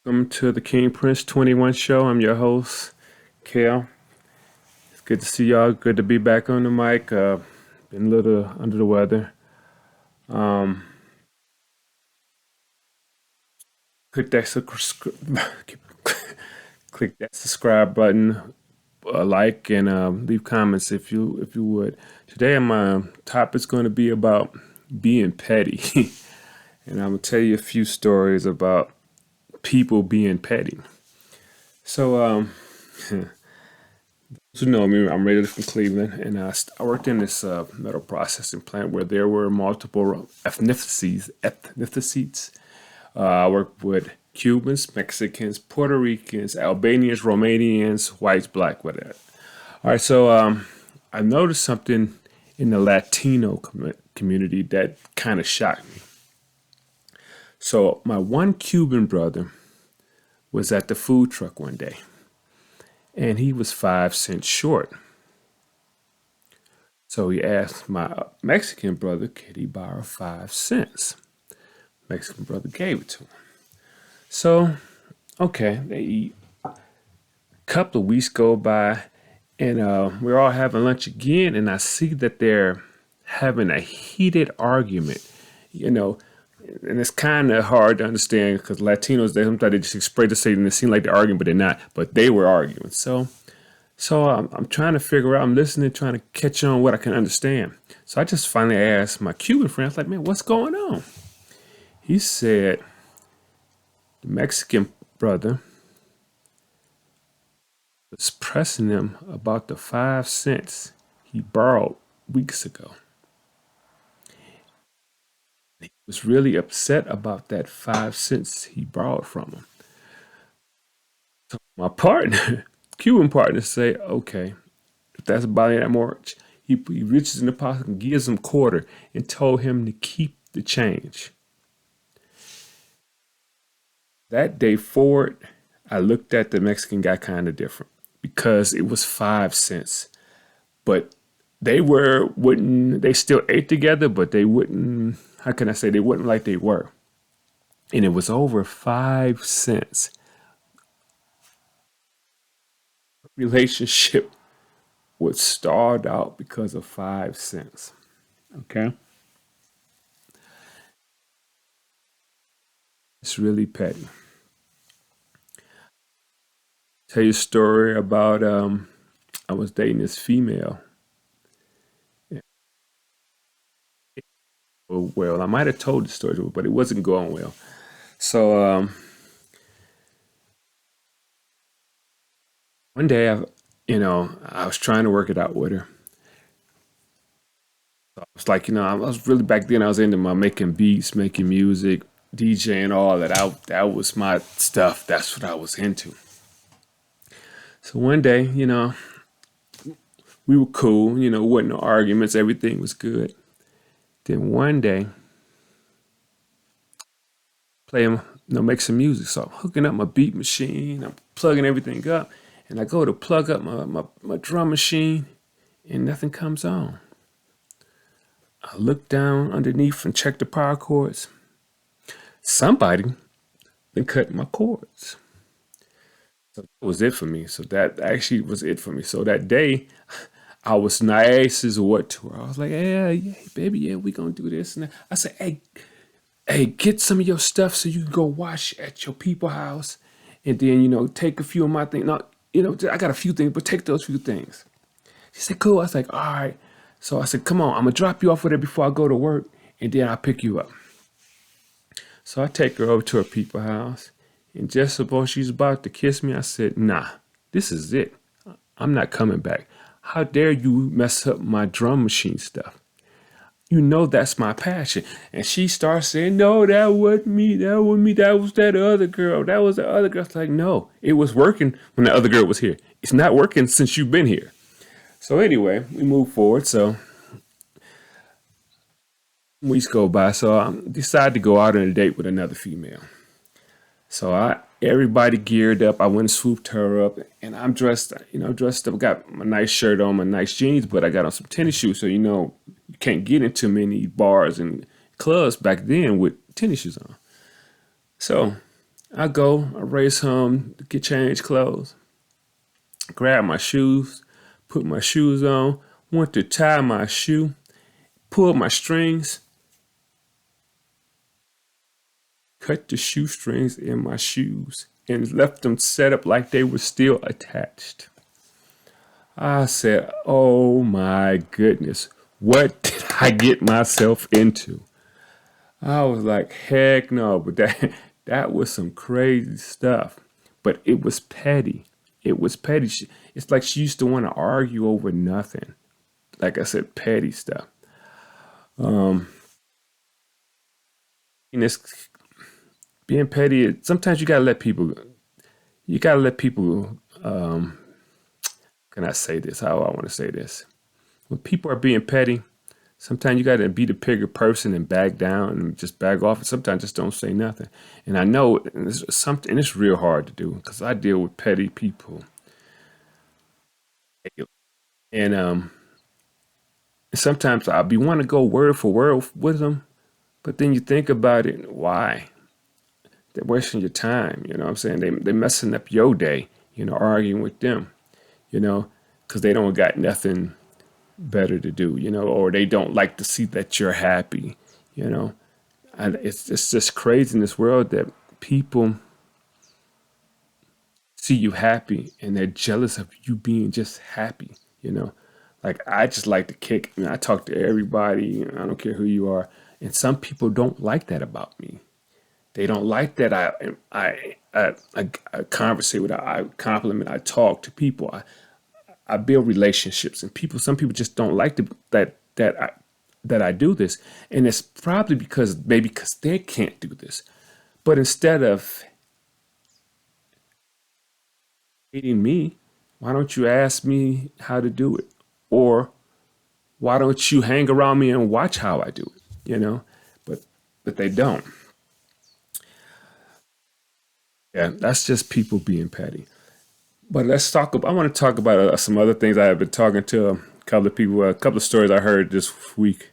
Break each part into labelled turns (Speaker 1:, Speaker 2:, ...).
Speaker 1: Welcome to the KingPrince 21 show. I'm your host, Kale. It's good to see y'all. Good to be back on the mic. Been a little under the weather. Um, click that click that subscribe button, like, and leave comments if you would. Today, my topic's going to be about being petty, and I'm gonna tell you a few stories about people being petty. So, So, you know me, I'm raised from Cleveland, and I worked in this metal processing plant where there were multiple ethnicities. Ethnicities. I worked with Cubans, Mexicans, Puerto Ricans, Albanians, Romanians, whites, black, whatever. All right, so I noticed something in the Latino community that kind of shocked me. So my one Cuban brother was at the food truck one day, and he was 5 cents short. So he asked my Mexican brother, could he borrow 5 cents? Mexican brother gave it to him. So, okay, they eat. A couple of weeks go by, and we're all having lunch again, and I see that they're having a heated argument. You know, and it's kind of hard to understand because Latinos, they sometimes they just express to say and it seems like they're arguing, but they're not. But they were arguing. So I'm trying to figure out, I'm listening, trying to catch on what I can understand. So I just finally asked my Cuban friend, I was like, man, what's going on? He said the Mexican brother was pressing him about the 5 cents he borrowed weeks ago. He was really upset about that 5 cents he borrowed from him. My partner, Cuban partner, say, okay, if that's bothering that much, he reaches in the pocket and gives him a quarter and told him to keep the change. That day forward, I looked at the Mexican guy kind of different because it was 5 cents. But they still ate together, but they wouldn't, how can I say, they wouldn't like they were. And it was over 5 cents. Relationship would stalled out because of 5 cents. Okay? It's really petty. Tell you a story about I was dating this female. Well, I might have told the story, but it wasn't going well. So one day, I was trying to work it out with her. I was like, I was really back then. I was into my making beats, making music, DJing, all that. That was my stuff. That's what I was into. So one day, we were cool. Wasn't no arguments. Everything was good. Then one day, make some music. So I'm hooking up my beat machine. I'm plugging everything up, and I go to plug up my drum machine, and nothing comes on. I look down underneath and check the power cords. Somebody been cutting my cords. So that was it for me. So that actually was it for me. So that day, I was nice as what to her. I was like, yeah, baby, yeah, we gonna do this. And I said, hey, get some of your stuff so you can go wash at your people house, and then take a few of my things. Now, I got a few things, but take those few things. She said, cool. I was like, all right. So I said, come on, I'm gonna drop you off with her before I go to work, and then I'll pick you up. So I take her over to her people house, and just suppose she's about to kiss me, I said, nah, this is it. I'm not coming back. How dare you mess up my drum machine stuff? You know that's my passion. And she starts saying, no, that wasn't me. That wasn't me. That was that other girl. That was the other girl. It's like, no, it was working when the other girl was here. It's not working since you've been here. So anyway, we move forward. So weeks go by. So I decided to go out on a date with another female. So everybody geared up. I went and swooped her up, and I'm dressed, dressed up. Got my nice shirt on, my nice jeans, but I got on some tennis shoes. So you can't get into many bars and clubs back then with tennis shoes on. So I race home, get changed clothes, grab my shoes, put my shoes on, went to tie my shoe, pulled my strings, cut the shoestrings in my shoes, and left them set up like they were still attached. I said, oh my goodness, what did I get myself into? I was like, heck no, but that was some crazy stuff. But it was petty. It was petty. It's like she used to want to argue over nothing. Like I said, petty stuff. And it's being petty. Sometimes you gotta let people. You gotta let people. Can I say this? How I want to say this? When people are being petty, sometimes you got to be the bigger person and back down and just back off. And sometimes just don't say nothing. And I know it's something, and it's real hard to do because I deal with petty people. And sometimes I'll be want to go word for word with them, but then you think about it, why? They're wasting your time. You know what I'm saying? They're messing up your day, arguing with them, because they don't got nothing better to do, or they don't like to see that you're happy, you know. And it's just crazy in this world that people see you happy and they're jealous of you being just happy. Like I just like to kick. I talk to everybody. I don't care who you are, and some people don't like that about me. They don't like that I conversate with, I compliment, I talk to people. I build relationships, and some people just don't like that I do this, and it's probably because they can't do this. But instead of hating me, why don't you ask me how to do it, or why don't you hang around me and watch how I do it? But they don't. Yeah, that's just people being petty. But let's talk about. I want to talk about some other things. I have been talking to a couple of people, a couple of stories I heard this week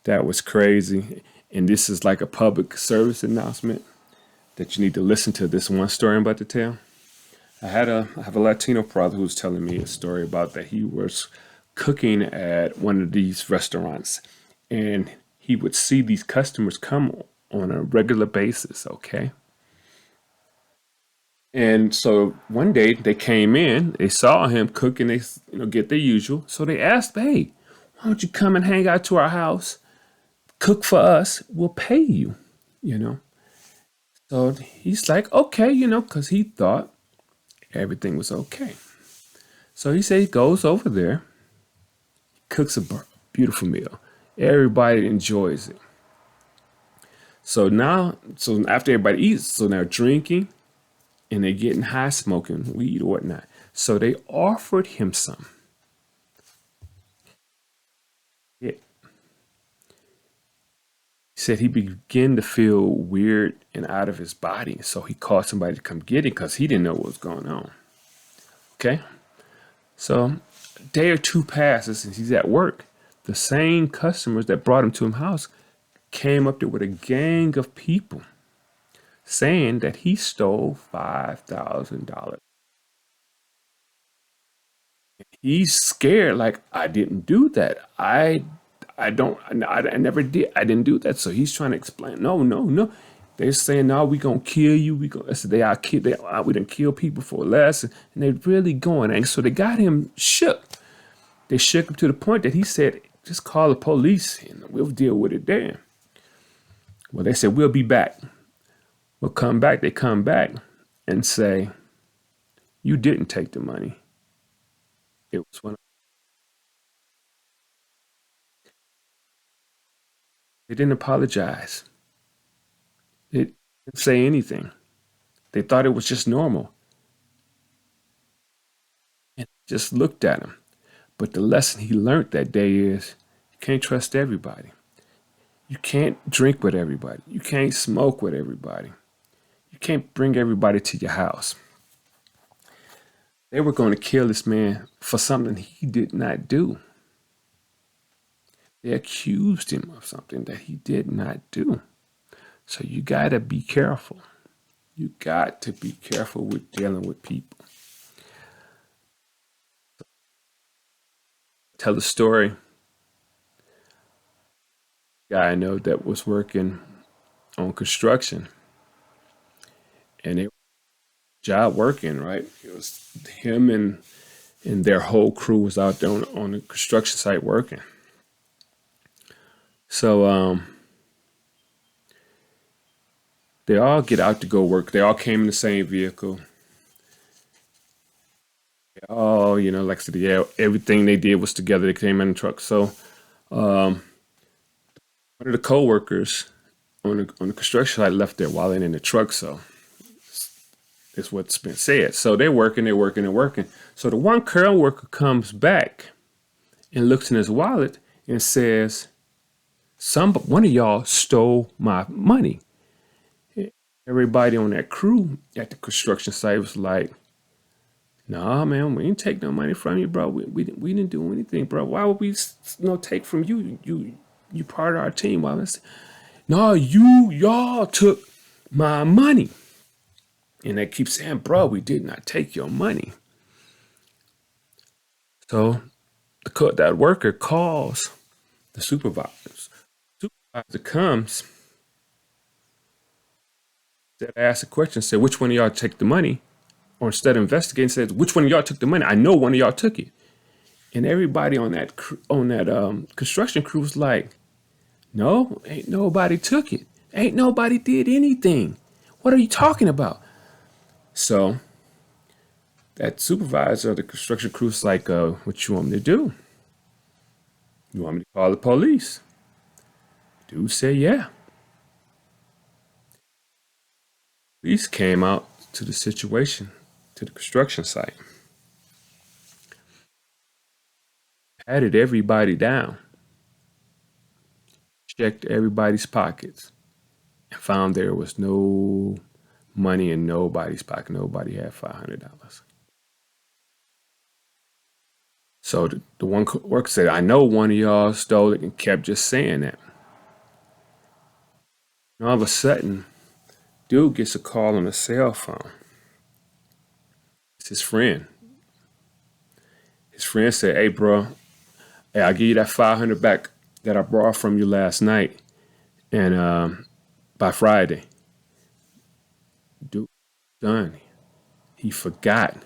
Speaker 1: that was crazy. And this is like a public service announcement that you need to listen to. This one story I'm about to tell. I have a Latino brother who's telling me a story about that he was cooking at one of these restaurants, and he would see these customers come on a regular basis. Okay. And so one day they came in, they saw him cooking, they get their usual. So they asked, "Hey, why don't you come and hang out to our house, cook for us? We'll pay you." You know. So he's like, "Okay," because he thought everything was okay. So he said he goes over there, cooks a beautiful meal. Everybody enjoys it. So after everybody eats, so now drinking and they're getting high, smoking weed or whatnot. So they offered him some. Yeah. He said he began to feel weird and out of his body. So he called somebody to come get him because he didn't know what was going on. Okay. So a day or two passes and he's at work. The same customers that brought him to his house came up there with a gang of people saying that he stole $5,000. He's scared, like, I didn't do that. I don't I never did. I didn't do that. So he's trying to explain. No, no, no. They're saying, no, we gonna kill you. We gonna I said they are kid we didn't kill people for less, and they're really going. And so they got him shook. They shook him to the point that he said, just call the police and we'll deal with it there. Well, they said, we'll be back. We'll come back. They come back and say, you didn't take the money. It was one. They didn't apologize. They didn't say anything. They thought it was just normal and just looked at him. But the lesson he learned that day is you can't trust everybody. You can't drink with everybody. You can't smoke with everybody. You can't bring everybody to your house. They were going to kill this man for something he did not do. They accused him of something that he did not do. So you got to be careful. You got to be careful with dealing with people. Tell the story. Guy I know that was working on construction, and it job working right. It was him and their whole crew was out there on the construction site working. So they all get out to go work. They all came in the same vehicle. They all, like I said, yeah, everything they did was together. They came in the truck. So one of the co-workers on the construction site left their wallet in the truck. So it's what's been said. So they're working, they're working, they're working. So the one co-worker comes back and looks in his wallet and says, one of y'all stole my money. Everybody on that crew at the construction site was like, "Nah, man, we didn't take no money from you, bro. We didn't do anything, bro. Why would we take from you? You part of our team." Why? No, y'all took my money. And they keep saying, "Bro, we did not take your money." So that worker calls the supervisors. Supervisor comes, that asks a question, said, "Which one of y'all take the money?" Or instead of investigating, says, "Which one of y'all took the money? I know one of y'all took it." And everybody on that construction crew was like, "No, ain't nobody took it. Ain't nobody did anything. What are you talking about?" So that supervisor of the construction crew was like, "What you want me to do? You want me to call the police?" Dude said, "Yeah." Police came out to the situation, to the construction site, patted everybody down, checked everybody's pockets, and found there was no money in nobody's pocket. Nobody had $500. So the one worker said, "I know one of y'all stole it," and kept just saying that. And all of a sudden, dude gets a call on a cell phone. It's his friend. His friend said, "Hey, bro, hey, I'll give you that 500 back that I borrowed from you last night, and by Friday." Dude, done. He forgot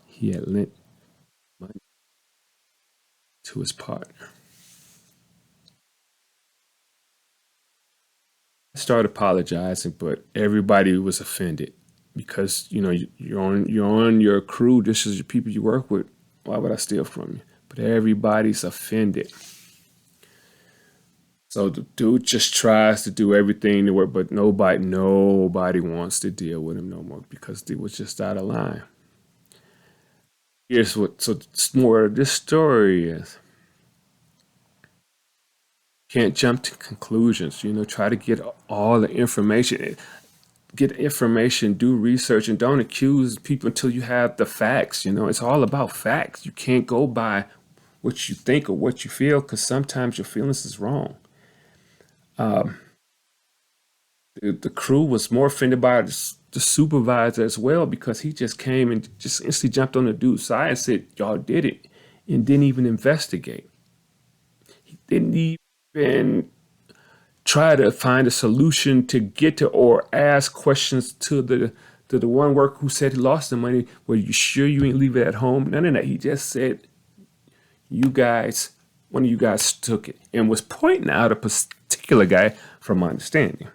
Speaker 1: he had lent money to his partner. I started apologizing, but everybody was offended because you're on your crew. This is your people you work with. Why would I steal from you? But everybody's offended. So the dude just tries to do everything to work, but nobody wants to deal with him no more because he was just out of line. Here's what. So more of this story is: can't jump to conclusions. Try to get all the information. Get information, do research, and don't accuse people until you have the facts. It's all about facts. You can't go by what you think or what you feel because sometimes your feelings is wrong. The crew was more offended by the supervisor as well because he just came and just instantly jumped on the dude's side and said, "Y'all did it," and didn't even investigate. He didn't even try to find a solution to get to or ask questions to the one worker who said he lost the money. Were you sure you ain't leave it at home? None of that. He just said, "You guys, one of you guys took it," and was pointing out a particular guy from my understanding.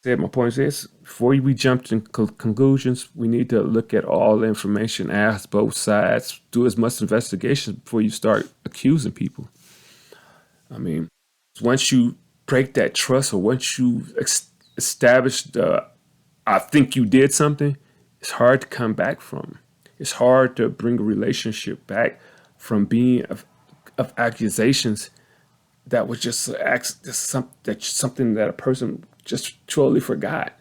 Speaker 1: Said my point is, before we jump to conclusions, we need to look at all the information, ask both sides, do as much investigation before you start accusing people. I mean, once you break that trust or once you establish I think you did something, it's hard to come back from. It's hard to bring a relationship back from being of accusations that was just something that a person just totally forgot.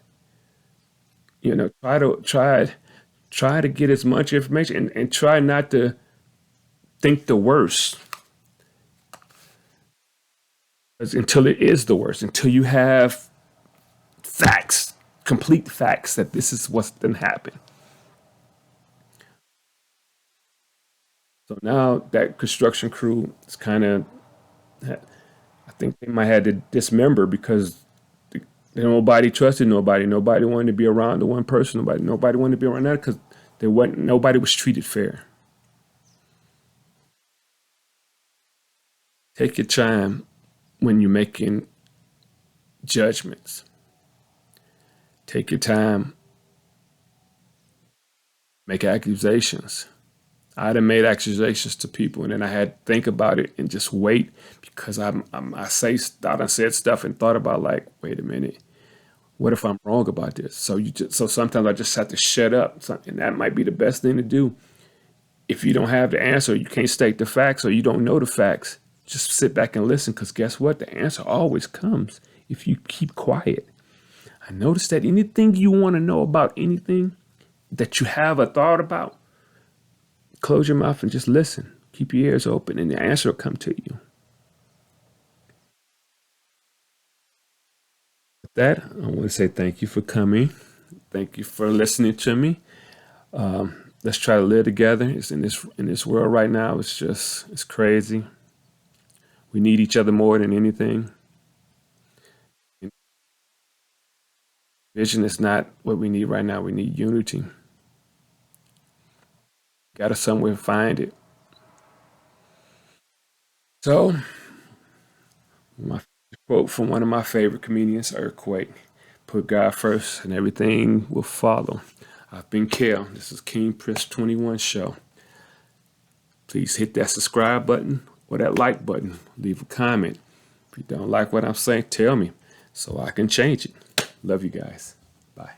Speaker 1: Try to get as much information and try not to think the worst until it is the worst, until you have facts, complete facts that this is what's been happening. So now that construction crew is kind of, I think they might have to dismember because nobody trusted nobody. Nobody wanted to be around the one person. Nobody wanted to be around that because nobody was treated fair. Take your time when you're making judgments. Take your time, make accusations. I'd have made accusations to people, and then I had to think about it and just wait because I done said stuff and thought about like, wait a minute, what if I'm wrong about this? So sometimes I just have to shut up, and that might be the best thing to do. If you don't have the answer, you can't state the facts, or you don't know the facts, just sit back and listen. Because guess what? The answer always comes if you keep quiet. I noticed that anything you want to know about anything that you have a thought about, close your mouth and just listen. Keep your ears open, and the answer will come to you. With that, I want to say thank you for coming. Thank you for listening to me. Let's try to live together. It's in this world right now. It's crazy. We need each other more than anything. Vision is not what we need right now. We need unity. Got to somewhere find it. So, my quote from one of my favorite comedians, Earthquake: "Put God first, and everything will follow." I've been Kel. This is KingPrince 21 Show. Please hit that subscribe button or that like button. Leave a comment. If you don't like what I'm saying, tell me so I can change it. Love you guys. Bye.